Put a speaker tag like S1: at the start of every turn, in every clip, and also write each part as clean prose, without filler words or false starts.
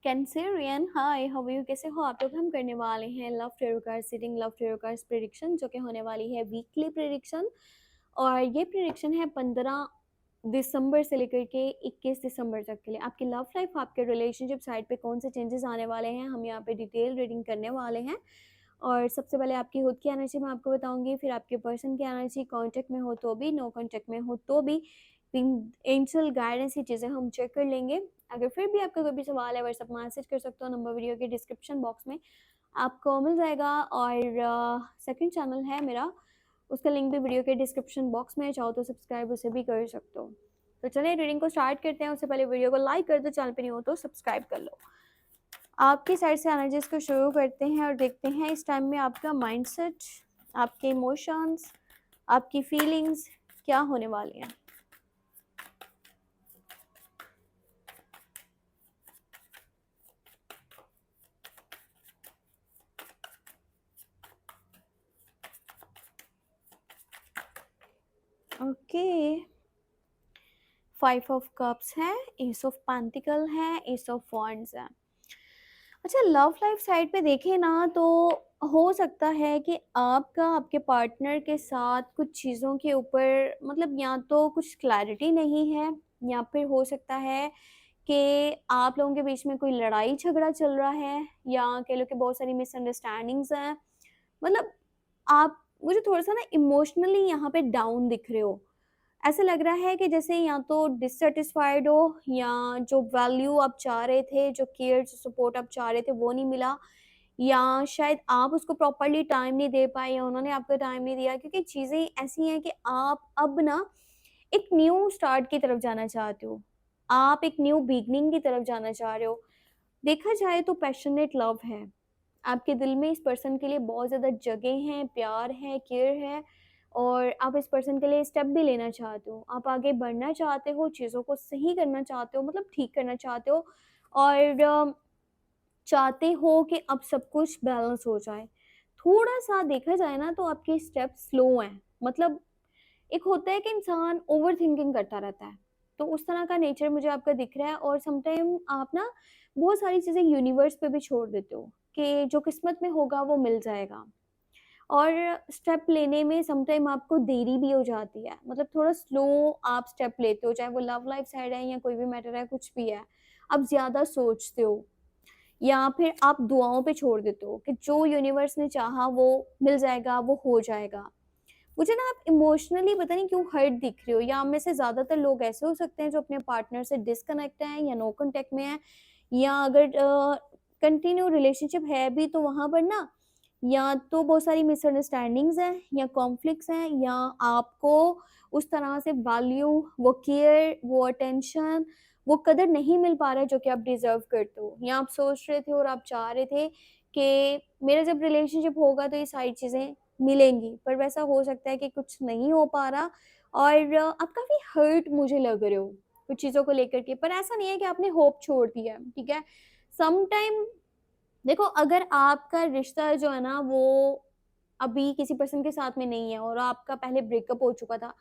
S1: Cancerian hi, how are you? कैसे हो आप लोग? हम करने वाले हैं love tarot card reading, love tarot cards prediction, जो कि होने वाली है वीकली प्रेडिक्शन। और ये प्रेडिक्शन है 15 दिसंबर से लेकर के 21 दिसंबर तक के लिए। आपकी लव लाइफ, आपके रिलेशनशिप साइड पे कौन से चेंजेस आने वाले हैं, हम यहाँ पे डिटेल रीडिंग करने वाले हैं। और सबसे पहले आपकी खुद की एनर्जी मैं आपको बताऊंगी, फिर आपके पर्सन की एनर्जी, कांटेक्ट में हो तो भी, नो कांटेक्ट में हो तो भी, एंजल गाइडेंस, ये चीज़ें हम चेक कर लेंगे। अगर फिर भी आपका कोई भी सवाल है, व्हाट्सएप मैसेज कर सकते हो, नंबर वीडियो के डिस्क्रिप्शन बॉक्स में आपको मिल जाएगा। और सेकंड चैनल है मेरा, उसका लिंक भी वीडियो के डिस्क्रिप्शन बॉक्स में, चाहो तो सब्सक्राइब उसे भी कर सकते हो। तो चलिए रीडिंग को स्टार्ट करते हैं। उससे पहले वीडियो को लाइक कर दो, चैनल पे नहीं हो तो सब्सक्राइब कर लो। आपकी साइड से एनर्जीज को शुरू करते हैं और देखते हैं इस टाइम में आपका माइंडसेट, आपके इमोशंस, आपकी फीलिंग्स क्या होने वाली हैं। ओके, 5 ऑफ कप्स है, एस ऑफ पेंटिकल है, एस ऑफ वॉन्ड्स है। अच्छा, लव लाइफ साइड पे देखें ना तो हो सकता है कि आपका आपके पार्टनर के साथ कुछ चीज़ों के ऊपर मतलब या तो कुछ क्लैरिटी नहीं है, या फिर हो सकता है कि आप लोगों के बीच में कोई लड़ाई झगड़ा चल रहा है, या कह लो कि बहुत सारी मिसअंडरस्टैंडिंग्स हैं। मतलब आप मुझे थोड़ा-सा ना इमोशनली यहाँ पे डाउन दिख रहे हो। ऐसा लग रहा है कि जैसे या तो डिससैटिस्फाइड हो, या जो वैल्यू आप चाह रहे थे, जो केयर, जो सपोर्ट आप चाह रहे थे वो नहीं मिला, या शायद आप उसको प्रॉपर्ली टाइम नहीं दे पाए, या उन्होंने आपको टाइम नहीं दिया। क्योंकि चीज़ें ऐसी हैं कि आप अब ना एक न्यू स्टार्ट की तरफ जाना चाहते हो। आप एक न्यू बिगिनिंग की तरफ जाना चाह रहे हो। देखा जाए तो पैशनेट लव है। आपके दिल में इस पर्सन के लिए बहुत ज़्यादा जगह है, प्यार है, केयर है, और आप इस पर्सन के लिए स्टेप भी लेना चाहते हो। आप आगे बढ़ना चाहते हो, चीज़ों को सही करना चाहते हो, मतलब ठीक करना चाहते हो, और चाहते हो कि अब सब कुछ बैलेंस हो जाए। थोड़ा-सा देखा जाए ना तो आपके स्टेप स्लो हैं। मतलब एक होता है कि इंसान ओवरथिंकिंग करता रहता है, तो उस तरह का नेचर मुझे आपका दिख रहा है। और समटाइम आप ना बहुत सारी चीज़ें यूनिवर्स पे भी छोड़ देते हो कि जो किस्मत में होगा वो मिल जाएगा। और स्टेप लेने में समटाइम आपको देरी भी हो जाती है, मतलब थोड़ा स्लो आप स्टेप लेते हो, चाहे वो लव लाइफ साइड है या कोई भी मैटर है, कुछ भी है। आप ज़्यादा सोचते हो, या फिर आप दुआओं पे छोड़ देते हो कि जो यूनिवर्स ने चाहा वो मिल जाएगा, वो हो जाएगा। मुझे ना आप इमोशनली पता नहीं क्यों हर्ट दिख रहे हो, या आप में से ज़्यादातर लोग ऐसे हो सकते हैं जो अपने पार्टनर से डिस्कनेक्ट हैं या नो कॉन्टैक्ट में हैं, या अगर कंटिन्यू रिलेशनशिप है भी तो वहाँ पर ना या तो बहुत सारी मिसअंडरस्टैंडिंग्स हैं, या कॉन्फ्लिक्ट्स हैं, या आपको उस तरह से वैल्यू, वो केयर, वो अटेंशन, वो कदर नहीं मिल पा रहा है जो कि आप डिज़र्व करते हो। या आप सोच रहे थे और आप चाह रहे थे कि मेरा जब रिलेशनशिप होगा तो ये सारी चीज़ें मिलेंगी, पर वैसा हो सकता है कि कुछ नहीं हो पा रहा, और आप काफ़ी हर्ट मुझे लग रहे हो कुछ चीज़ों को लेकर के। पर ऐसा नहीं है कि आपने होप छोड़ दिया है, ठीक है? सम टाइम देखो, अगर आपका रिश्ता जो है ना वो अभी किसी पर्सन के साथ में नहीं है और आपका पहले ब्रेकअप हो चुका था,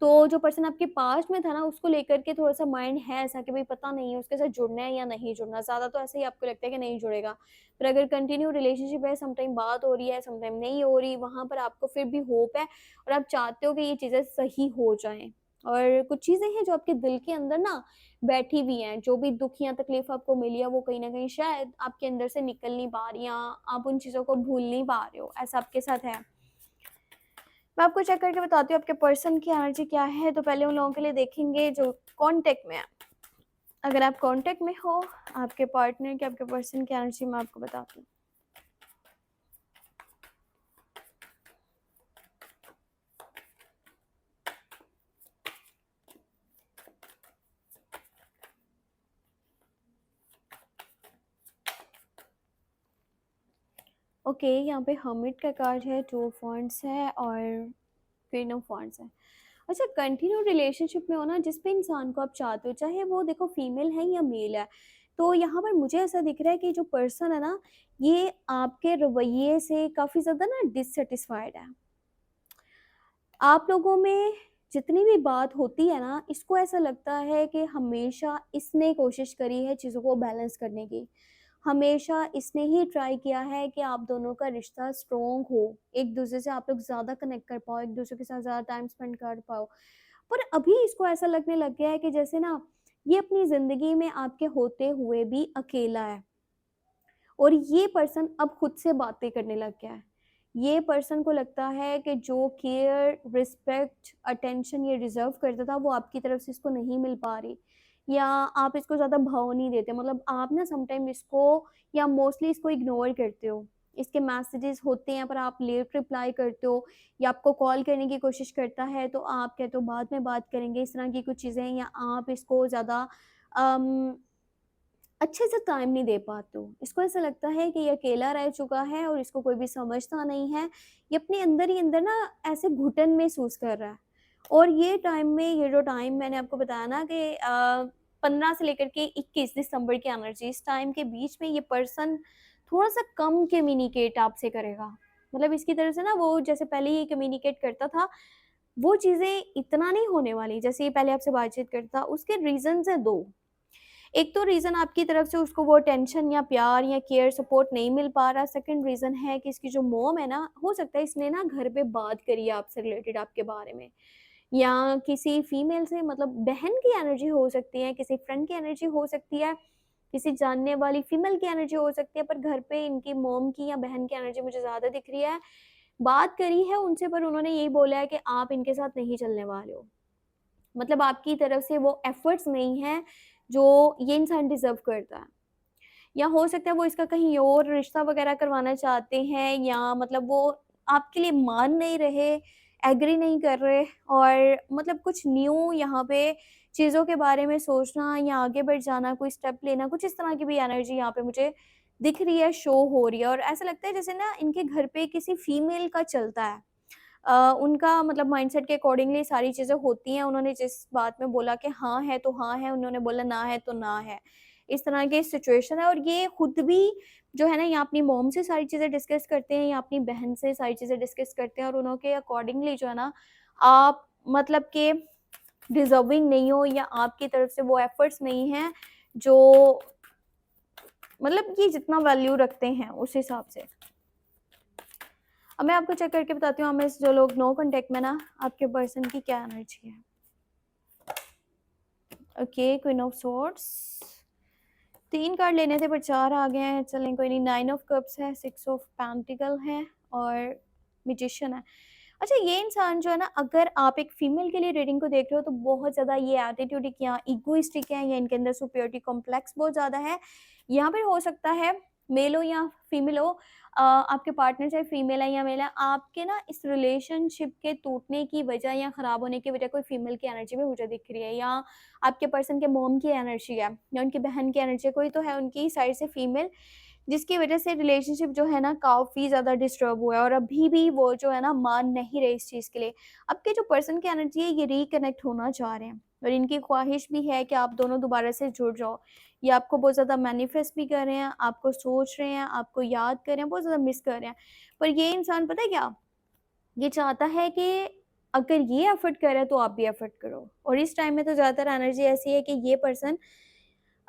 S1: तो जो पर्सन आपके पास में था ना उसको लेकर के थोड़ा-सा माइंड है ऐसा कि भई पता नहीं है उसके साथ जुड़ना है या नहीं जुड़ना। ज़्यादा तो ऐसे ही आपको लगता है कि नहीं जुड़ेगा। पर अगर कंटिन्यू रिलेशनशिप है, सम टाइम बात हो रही है, सम टाइम नहीं हो रही, वहाँ पर आपको फिर भी होप है और आप चाहते हो कि ये चीज़ें सही हो जाएँ। और कुछ चीज़ें हैं जो आपके दिल के अंदर ना बैठी हुई हैं, जो भी दुःख या तकलीफ़ आपको मिली है वो कहीं न कहीं शायद आपके अंदर से निकल नहीं पा रही, या आप उन चीज़ों को भूल नहीं पा रहे हो, ऐसा आपके साथ है। मैं आपको चेक करके बताती हूँ आपके पर्सन की एनर्जी क्या है। तो पहले उन लोगों के लिए देखेंगे जो कॉन्टैक्ट में है। अगर आप कॉन्टैक्ट में हो, आपके पार्टनर की, आपके पर्सन की एनर्जी मैं आपको बताती हूँ। ओके, यहाँ पे हर्मिट का कार्ड है, 2 ऑफ वांड्स है और क्वीन ऑफ वांड्स है। अच्छा, कंटिन्यू रिलेशनशिप में हो ना, जिस भी इंसान को आप चाहते हो, चाहे वो देखो फीमेल है या मेल है, तो यहाँ पर मुझे ऐसा दिख रहा है कि जो पर्सन है ना, ये आपके रवैये से काफ़ी ज़्यादा ना डिससैटिस्फाइड है। आप लोगों में जितनी भी बात होती है ना, इसको ऐसा लगता है कि हमेशा इसने कोशिश करी है चीज़ों को बैलेंस करने की। हमेशा इसने ही ट्राई किया है कि आप दोनों का रिश्ता स्ट्रॉन्ग हो, एक-दूसरे से आप लोग ज़्यादा कनेक्ट कर पाओ, एक-दूसरे के साथ ज़्यादा टाइम स्पेंड कर पाओ। पर अभी इसको ऐसा लगने लग गया है कि जैसे ना, ये अपनी ज़िंदगी में आपके होते हुए भी अकेला है। और ये पर्सन अब खुद से बातें करने लग गया है। ये पर्सन को लगता है कि जो केयर, रिस्पेक्ट, अटेंशन ये डिज़र्व करता था, वो आपकी तरफ से इसको नहीं मिल पा रही, या आप इसको ज़्यादा भाव नहीं देते। मतलब आप ना समटाइम इसको, या मोस्टली इसको इग्नोर करते हो। इसके मैसेजेस होते हैं पर आप लेट रिप्लाई करते हो, या आपको कॉल करने की कोशिश करता है तो आप कहते हो बाद में बात करेंगे, इस तरह की कुछ चीज़ें हैं, या आप इसको ज़्यादा अम अच्छे से टाइम नहीं दे पाते हो। इसको ऐसा लगता है कि ये अकेला रह चुका है और इसको कोई भी समझता नहीं है। ये अपने अंदर ही अंदर ना ऐसे घुटन महसूस कर रहा है। और ये टाइम में, ये जो टाइम मैंने आपको बताया ना कि 15 से लेकर के 21 दिसंबर की एनर्जी, इस टाइम के बीच में ये पर्सन थोड़ा-सा कम कम्युनिकेट आपसे करेगा। मतलब इसकी तरफ से ना, वो जैसे पहले ये कम्युनिकेट करता था, वो चीज़ें इतना नहीं होने वाली जैसे ये पहले आपसे बातचीत करता था। उसके रीज़न्स हैं 2। एक तो रीज़न आपकी तरफ से उसको वो अटेंशन या प्यार या केयर सपोर्ट नहीं मिल पा रहा। सेकंड रीज़न है कि इसकी जो मॉम है ना, हो सकता है इसने ना घर पे बात करी है आपसे रिलेटेड, आपके बारे में, या किसी फीमेल से, मतलब बहन की एनर्जी हो सकती है, किसी फ्रेंड की एनर्जी हो सकती है, किसी जानने वाली फीमेल की एनर्जी हो सकती है, पर घर पे इनकी मॉम की या बहन की एनर्जी मुझे ज़्यादा दिख रही है। बात करी है उनसे पर उन्होंने यही बोला है कि आप इनके साथ नहीं चलने वाले हो। मतलब आपकी तरफ से वो एफर्ट्स नहीं हैं जो ये इंसान डिज़र्व करता है। या हो सकता है वो इसका कहीं और रिश्ता वग़ैरह करवाना चाहते हैं, या मतलब वो आपके लिए मान नहीं रहे, एग्री नहीं कर रहे, और मतलब कुछ न्यू यहाँ पे चीज़ों के बारे में सोचना या आगे बढ़ जाना, कोई स्टेप लेना, कुछ इस तरह की भी एनर्जी यहाँ पे मुझे दिख रही है, शो हो रही है। और ऐसा लगता है जैसे ना इनके घर पे किसी फीमेल का चलता है। उनका मतलब माइंडसेट के अकॉर्डिंगली सारी चीज़ें होती हैं। उन्होंने जिस बात में बोला कि हाँ है तो हाँ है, उन्होंने बोला ना है तो ना है। इस तरह की सिचुएशन है, और ये खुद भी जो है ना, या अपनी मॉम से सारी चीज़ें डिस्कस करते हैं, या अपनी बहन से सारी चीज़ें डिस्कस करते हैं, और उनके अकॉर्डिंगली जो है ना, आप मतलब कि डिज़र्विंग नहीं हो, या आपकी तरफ से वो एफर्ट्स नहीं हैं जो, मतलब ये जितना वैल्यू रखते हैं उस हिसाब से। अब मैं आपको चेक करके बताती हूँ, हमें जो लोग नो कॉन्टैक्ट में ना, आपके पर्सन की क्या एनर्जी है। Okay, queen of swords, 3 card लेने थे पर 4 आ गए हैं। चलें कोई नहीं। 9 ऑफ कप्स है, 6 ऑफ पेंटिकल है, और मैजिशियन है। अच्छा, ये इंसान जो है ना, अगर आप एक फीमेल के लिए रीडिंग को देख रहे हो तो बहुत ज़्यादा ये एटीट्यूडिक या इगोइस्टिक है, या इनके अंदर सुपीरियरिटी कॉम्प्लेक्स बहुत ज़्यादा है। यहाँ पे हो सकता है मेल हो या फीमेल हो, आपके पार्टनर चाहे फीमेल है या मेल है, आपके ना इस रिलेशनशिप के टूटने की वजह या ख़राब होने की वजह कोई फीमेल की एनर्जी में मुझे दिख रही है, या आपके पर्सन के मॉम की एनर्जी है, या उनकी बहन की एनर्जी, कोई तो है उनकी साइड से फीमेल, जिसकी वजह से रिलेशनशिप जो है ना काफ़ी ज़्यादा डिस्टर्ब हुआ है, और अभी भी वो जो है ना मान नहीं रहे इस चीज़ के लिए। आपके जो पर्सन की एनर्जी है, ये रिकनेक्ट होना चाह रहे हैं, और इनकी ख्वाहिश भी है कि आप दोनों दोबारा से जुड़ जाओ। ये आपको बहुत ज़्यादा मैनिफेस्ट भी कर रहे हैं, आपको सोच रहे हैं, आपको याद कर रहे हैं, बहुत ज़्यादा मिस कर रहे हैं। पर ये इंसान पता है क्या? ये चाहता है कि अगर ये एफर्ट कर रहा है तो आप भी एफर्ट करो, और इस टाइम में तो ज़्यादातर एनर्जी ऐसी है कि ये पर्सन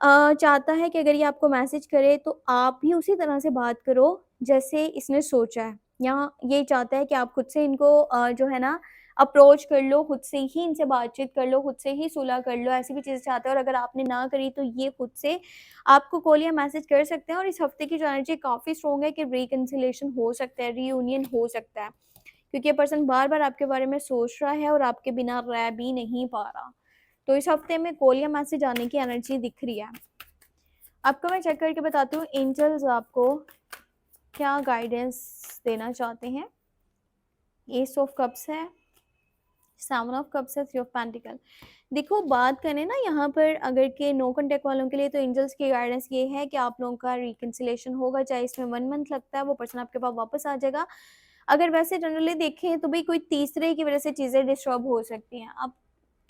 S1: चाहता है कि अगर ये आपको मैसेज करे तो आप भी उसी तरह से बात करो जैसे इसने सोचा है, या ये चाहता है कि आप खुद से इनको जो है ना अप्रोच कर लो, खुद से ही इनसे बातचीत कर लो, खुद से ही सुलह कर लो, ऐसी भी चीज़ें चाहता है। और अगर आपने ना करी तो ये खुद से आपको कॉल या मैसेज कर सकते हैं, और इस हफ्ते की जो एनर्जी काफ़ी स्ट्रॉन्ग है कि रिकन्सिलेशन हो सकता है, रीयूनियन हो सकता है, क्योंकि ये पर्सन बार-बार आपके बारे में सोच रहा है और आपके बिना रह भी नहीं पा रहा। तो इस हफ्ते में कॉल या मैसेज आने की एनर्जी दिख रही है। आपको मैं चेक करके बताती हूँ एंजल्स आपको क्या गाइडेंस देना चाहते हैं। एस ऑफ कप्स है, 7 ऑफ कप्स है, 3 ऑफ पेंटिकल। देखो, बात करें ना यहाँ पर अगर के नो कॉन्टैक्ट वालों के लिए, तो एंजल्स की गाइडेंस ये है कि आप लोगों का रिकन्सिलेशन होगा, चाहे इसमें 1 मंथ लगता है, वो पर्सन आपके पास वापस आ जाएगा। अगर वैसे जनरली देखें तो भाई कोई तीसरे की वजह से चीज़ें डिस्टर्ब हो सकती हैं। अब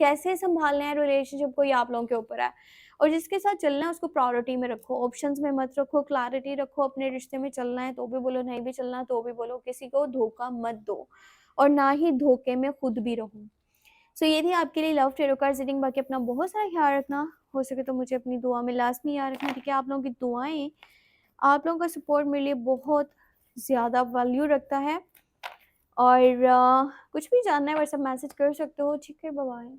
S1: कैसे सँभालना है रिलेशनशिप को, ये आप लोगों के ऊपर है, और जिसके साथ चलना है उसको प्रायोरिटी में रखो, ऑप्शंस में मत रखो, क्लैरिटी रखो। अपने रिश्ते में चलना है तो भी बोलो, नहीं भी चलना तो भी बोलो, किसी को धोखा मत दो, और ना ही धोखे में खुद भी रहो। सो ये थी आपके लिए लव टैरो कार्ड्स रीडिंग। बाकी अपना बहुत सारा ख्याल रखना, हो सके तो मुझे अपनी दुआ में लाज़मी याद रखना, ठीक है? आप लोगों की दुआएँ, आप लोगों का सपोर्ट मेरे लिए बहुत ज़्यादा वैल्यू रखता है। और कुछ भी जानना है व्हाट्सएप मैसेज कर सकते हो। ठीक है, बाय बाय।